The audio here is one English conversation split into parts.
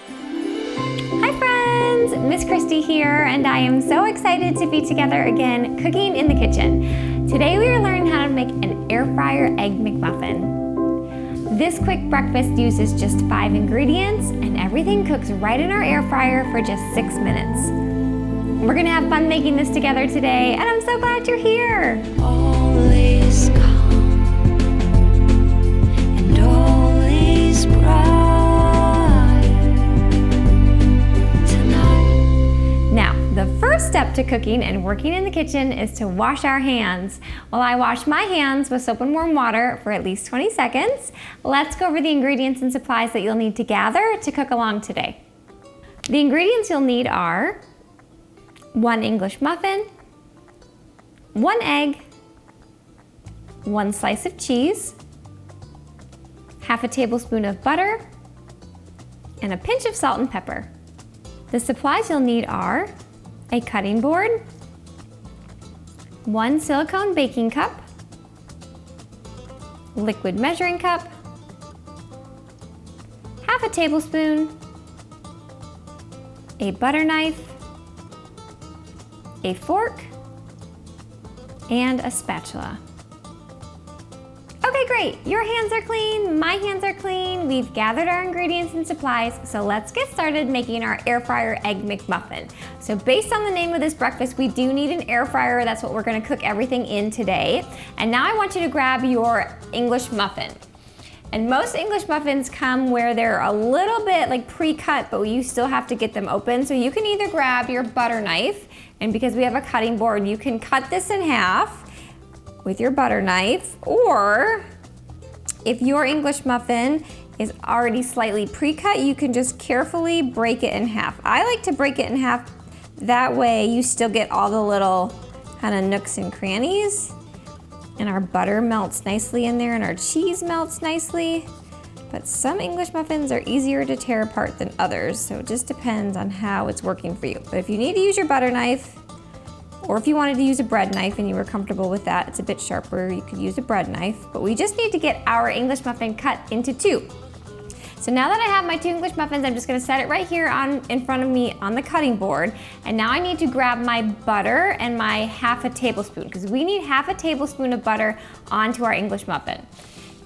Hi friends, Miss Kristi here, and I am so excited to be together again cooking in the kitchen. Today we are learning how to make an air fryer egg McMuffin. This quick breakfast uses just 5 ingredients and everything cooks right in our air fryer for just 6 minutes. We're gonna have fun making this together today, and I'm so glad you're here. All is calm and all is bright tonight. Now, the first step to cooking and working in the kitchen is to wash our hands. While I wash my hands with soap and warm water for at least 20 seconds, let's go over the ingredients and supplies that you'll need to gather to cook along today. The ingredients you'll need are 1 English muffin, 1 egg, 1 slice of cheese, half a tablespoon of butter, and a pinch of salt and pepper. The supplies you'll need are a cutting board, 1 silicone baking cup, liquid measuring cup, half a tablespoon, a butter knife, a fork, and a spatula. Okay, great. Your hands are clean, my hands are clean. We've gathered our ingredients and supplies, so let's get started making our air fryer egg McMuffin. So based on the name of this breakfast, we do need an air fryer. That's what we're gonna cook everything in today. And now I want you to grab your English muffin. And most English muffins come where they're a little bit like pre-cut, but you still have to get them open. So you can either grab your butter knife, and because we have a cutting board, you can cut this in half with your butter knife, or if your English muffin is already slightly pre-cut, you can just carefully break it in half. I like to break it in half, that way you still get all the little kind of nooks and crannies, and our butter melts nicely in there and our cheese melts nicely. But some English muffins are easier to tear apart than others, so it just depends on how it's working for you. But if you need to use your butter knife, or if you wanted to use a bread knife and you were comfortable with that, it's a bit sharper, you could use a bread knife. But we just need to get our English muffin cut into 2. So now that I have my 2 English muffins, I'm just gonna set it right here in front of me on the cutting board. And now I need to grab my butter and my half a tablespoon, because we need half a tablespoon of butter onto our English muffin.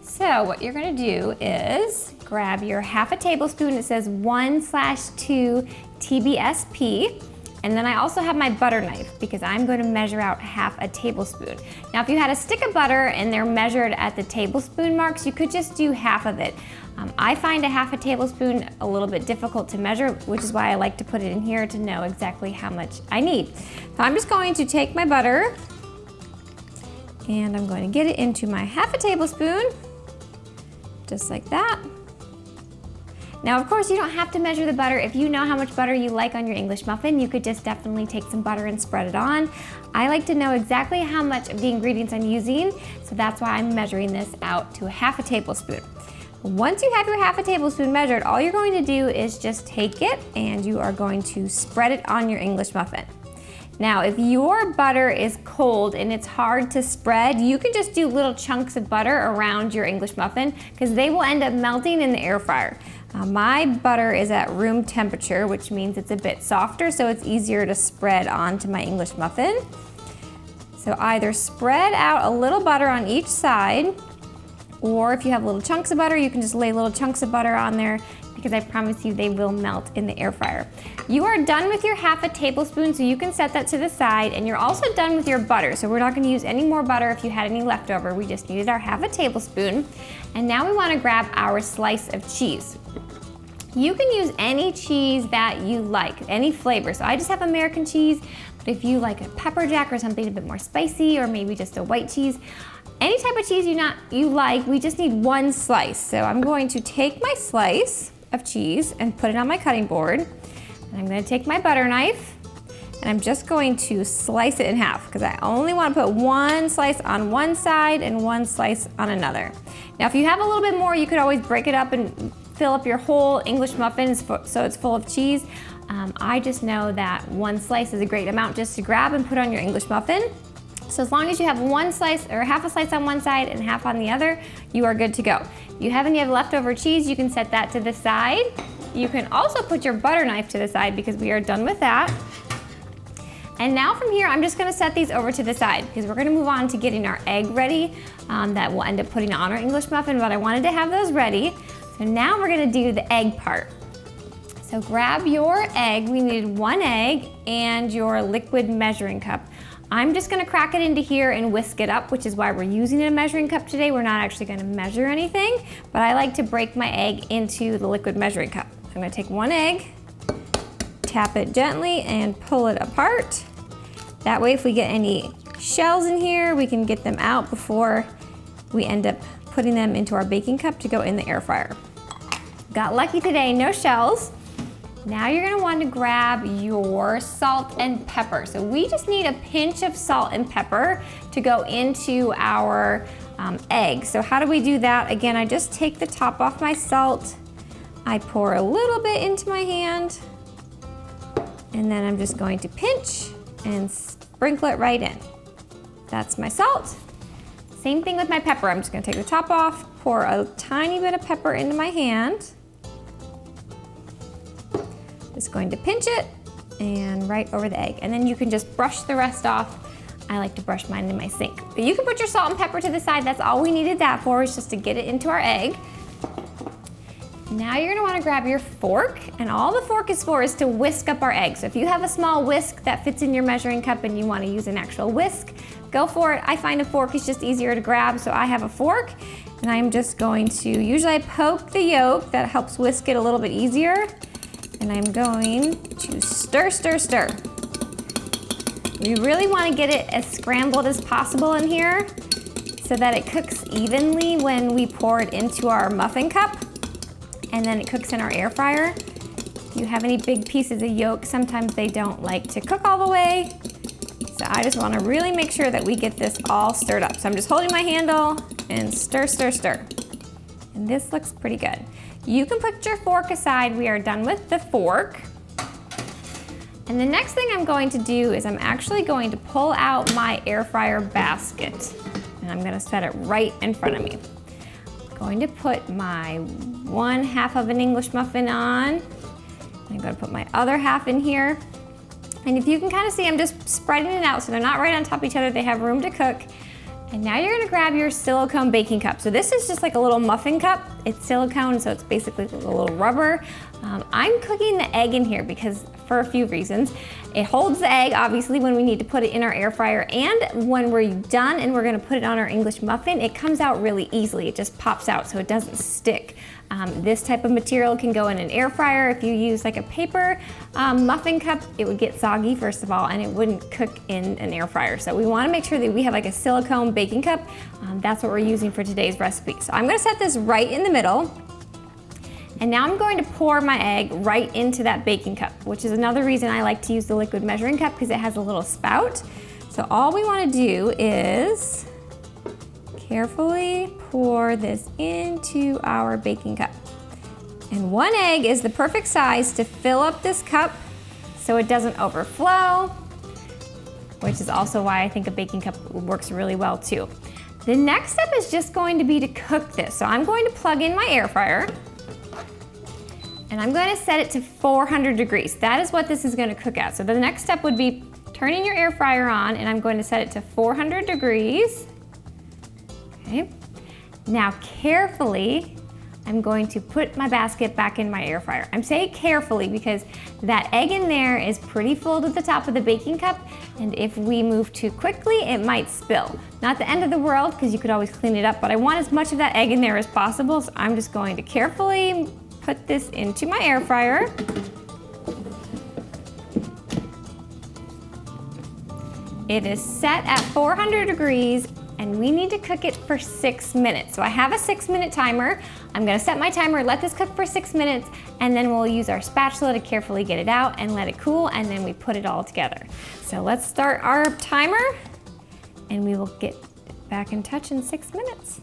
So what you're gonna do is grab your half a tablespoon. It says 1/2 Tbsp. And then I also have my butter knife because I'm going to measure out half a tablespoon. Now, if you had a stick of butter and they're measured at the tablespoon marks, you could just do half of it. I find a half a tablespoon a little bit difficult to measure, which is why I like to put it in here to know exactly how much I need. So I'm just going to take my butter and I'm going to get it into my half a tablespoon, just like that. Now, of course, you don't have to measure the butter. If you know how much butter you like on your English muffin, you could just definitely take some butter and spread it on. I like to know exactly how much of the ingredients I'm using, so that's why I'm measuring this out to a half a tablespoon. Once you have your half a tablespoon measured, all you're going to do is just take it and you are going to spread it on your English muffin. Now, if your butter is cold and it's hard to spread, you can just do little chunks of butter around your English muffin because they will end up melting in the air fryer. My butter is at room temperature, which means it's a bit softer, so it's easier to spread onto my English muffin. So either spread out a little butter on each side, or if you have little chunks of butter, you can just lay little chunks of butter on there because I promise you they will melt in the air fryer. You are done with your half a tablespoon, so you can set that to the side, and you're also done with your butter, so we're not gonna use any more butter if you had any left over. We just needed our half a tablespoon, and now we wanna grab our slice of cheese. You can use any cheese that you like, any flavor. So I just have American cheese, but if you like a pepper jack or something a bit more spicy, or maybe just a white cheese, any type of cheese you like, we just need 1 slice. So I'm going to take my slice of cheese and put it on my cutting board. And I'm gonna take my butter knife and I'm just going to slice it in half because I only want to put 1 slice on one side and 1 slice on another. Now, if you have a little bit more, you could always break it up and fill up your whole English muffin so it's full of cheese. I just know that 1 slice is a great amount just to grab and put on your English muffin. So as long as you have 1 slice or half a slice on one side and half on the other, you are good to go. If you have any leftover cheese, you can set that to the side. You can also put your butter knife to the side because we are done with that. And now from here, I'm just gonna set these over to the side because we're gonna move on to getting our egg ready that we'll end up putting on our English muffin, but I wanted to have those ready. So now we're gonna do the egg part. So grab your egg, we need 1 egg and your liquid measuring cup. I'm just gonna crack it into here and whisk it up, which is why we're using a measuring cup today. We're not actually gonna measure anything, but I like to break my egg into the liquid measuring cup. I'm gonna take 1 egg, tap it gently and pull it apart. That way if we get any shells in here, we can get them out before we end up putting them into our baking cup to go in the air fryer. Got lucky today, no shells. Now you're gonna want to grab your salt and pepper. So we just need a pinch of salt and pepper to go into our egg. So how do we do that? Again, I just take the top off my salt. I pour a little bit into my hand, and then I'm just going to pinch and sprinkle it right in. That's my salt. Same thing with my pepper. I'm just gonna take the top off, pour a tiny bit of pepper into my hand. Just going to pinch it and right over the egg. And then you can just brush the rest off. I like to brush mine in my sink. But you can put your salt and pepper to the side. That's all we needed that for, is just to get it into our egg. Now you're gonna wanna grab your fork, and all the fork is for is to whisk up our egg. So if you have a small whisk that fits in your measuring cup and you wanna use an actual whisk, go for it. I find a fork is just easier to grab, so I have a fork, and I'm just going to, usually I poke the yolk, that helps whisk it a little bit easier, and I'm going to stir, stir, stir. We really wanna get it as scrambled as possible in here so that it cooks evenly when we pour it into our muffin cup. And then it cooks in our air fryer. If you have any big pieces of yolk, sometimes they don't like to cook all the way. So I just wanna really make sure that we get this all stirred up. So I'm just holding my handle and stir, stir, stir. And this looks pretty good. You can put your fork aside. We are done with the fork. And the next thing I'm going to do is I'm actually going to pull out my air fryer basket. And I'm gonna set it right in front of me. Going to put my 1/2 of an English muffin on. I'm going to put my other half in here. And if you can kind of see, I'm just spreading it out so they're not right on top of each other. They have room to cook. And now you're gonna grab your silicone baking cup. So this is just like a little muffin cup. It's silicone, so it's basically a little rubber. I'm cooking the egg in here because for a few reasons. It holds the egg, obviously, when we need to put it in our air fryer, and when we're done and we're gonna put it on our English muffin, it comes out really easily. It just pops out so it doesn't stick. This type of material can go in an air fryer. If you use like a paper muffin cup, it would get soggy, first of all, and it wouldn't cook in an air fryer. So we wanna make sure that we have like a silicone baking cup. That's what we're using for today's recipe. So I'm gonna set this right in the middle. And now I'm going to pour my egg right into that baking cup, which is another reason I like to use the liquid measuring cup, because it has a little spout. So all we wanna do is carefully pour this into our baking cup. And 1 egg is the perfect size to fill up this cup so it doesn't overflow, which is also why I think a baking cup works really well too. The next step is just going to be to cook this. So I'm going to plug in my air fryer, and I'm going to set it to 400 degrees. That is what this is going to cook at. So the next step would be turning your air fryer on, and I'm going to set it to 400 degrees. Okay. Now carefully, I'm going to put my basket back in my air fryer. I'm saying carefully because that egg in there is pretty full to the top of the baking cup, and if we move too quickly, it might spill. Not the end of the world, because you could always clean it up, but I want as much of that egg in there as possible, so I'm just going to carefully put this into my air fryer. It is set at 400 degrees, and we need to cook it for 6 minutes. So I have a 6-minute timer. I'm gonna set my timer, let this cook for 6 minutes, and then we'll use our spatula to carefully get it out and let it cool, and then we put it all together. So let's start our timer, and we will get back in touch in 6 minutes.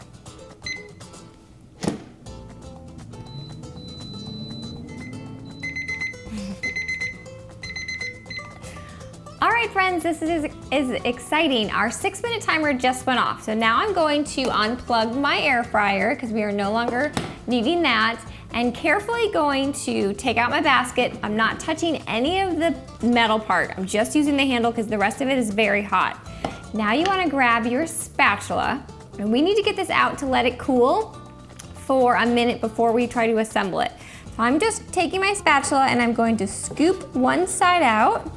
All right, friends, this is exciting. Our 6-minute timer just went off. So now I'm going to unplug my air fryer because we are no longer needing that. and carefully going to take out my basket. I'm not touching any of the metal part. I'm just using the handle because the rest of it is very hot. Now you want to grab your spatula, and we need to get this out to let it cool for a minute before we try to assemble it. So I'm just taking my spatula and I'm going to scoop one side out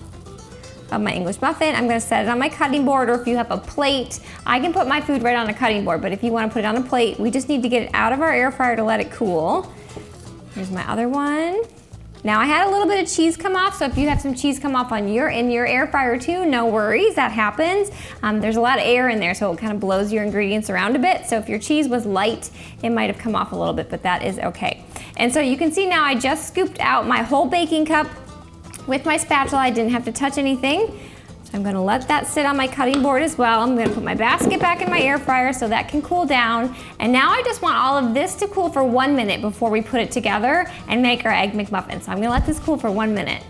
of my English muffin. I'm going to set it on my cutting board, or if you have a plate, I can put my food right on a cutting board, but if you want to put it on a plate, we just need to get it out of our air fryer to let it cool. Here's my other one. Now I had a little bit of cheese come off, so if you have some cheese come off in your air fryer too, no worries, that happens. There's a lot of air in there, so it kind of blows your ingredients around a bit. So if your cheese was light, it might have come off a little bit, but that is okay. And so you can see now I just scooped out my whole baking cup with my spatula. I didn't have to touch anything. So I'm gonna let that sit on my cutting board as well. I'm gonna put my basket back in my air fryer so that can cool down. And now I just want all of this to cool for 1 minute before we put it together and make our Egg McMuffin. So I'm gonna let this cool for 1 minute.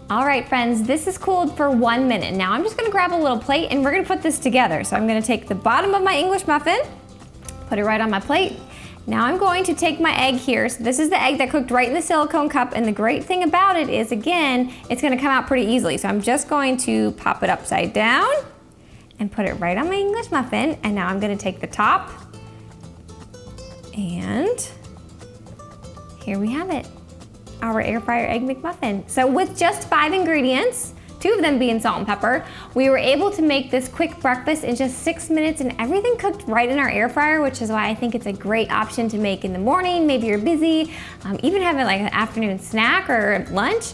All right, friends, this is cooled for 1 minute. Now I'm just gonna grab a little plate and we're gonna put this together. So I'm gonna take the bottom of my English muffin, put it right on my plate. Now I'm going to take my egg here. So this is the egg that cooked right in the silicone cup, and the great thing about it is, again, it's gonna come out pretty easily. So I'm just going to pop it upside down and put it right on my English muffin. And now I'm gonna take the top, and here we have it, our Air Fryer Egg McMuffin. So with just 5 ingredients, 2 of them being salt and pepper, we were able to make this quick breakfast in just 6 minutes, and everything cooked right in our air fryer, which is why I think it's a great option to make in the morning. Maybe you're busy, even have it like an afternoon snack or lunch.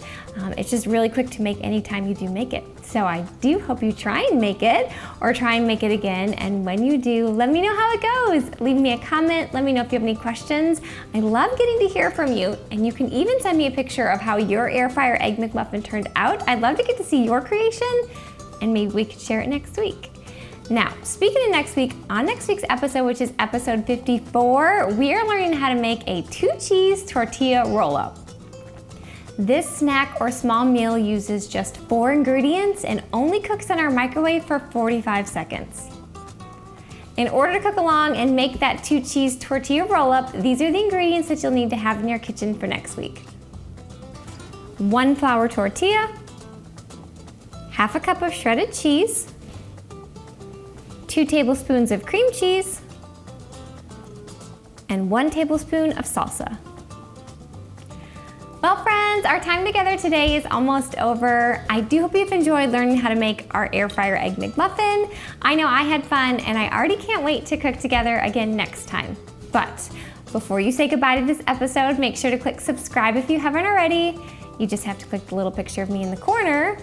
It's just really quick to make anytime you do make it. So I do hope you try and make it, or try and make it again. And when you do, let me know how it goes. Leave me a comment. Let me know if you have any questions. I love getting to hear from you. And you can even send me a picture of how your Air Fryer Egg McMuffin turned out. I'd love to get to see your creation, and maybe we could share it next week. Now, speaking of next week, on next week's episode, which is episode 54, we are learning how to make a 2 cheese tortilla roll-up. This snack or small meal uses just 4 ingredients and only cooks in our microwave for 45 seconds. In order to cook along and make that 2 cheese tortilla roll-up, these are the ingredients that you'll need to have in your kitchen for next week. 1 flour tortilla, half a cup of shredded cheese, 2 tablespoons of cream cheese, and 1 tablespoon of salsa. Well, friends, our time together today is almost over. I do hope you've enjoyed learning how to make our Air Fryer Egg McMuffin. I know I had fun, and I already can't wait to cook together again next time. But before you say goodbye to this episode, make sure to click subscribe if you haven't already. You just have to click the little picture of me in the corner.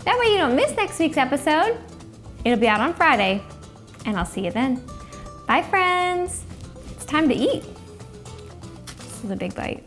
That way you don't miss next week's episode. It'll be out on Friday, and I'll see you then. Bye, friends. It's time to eat. This is a big bite.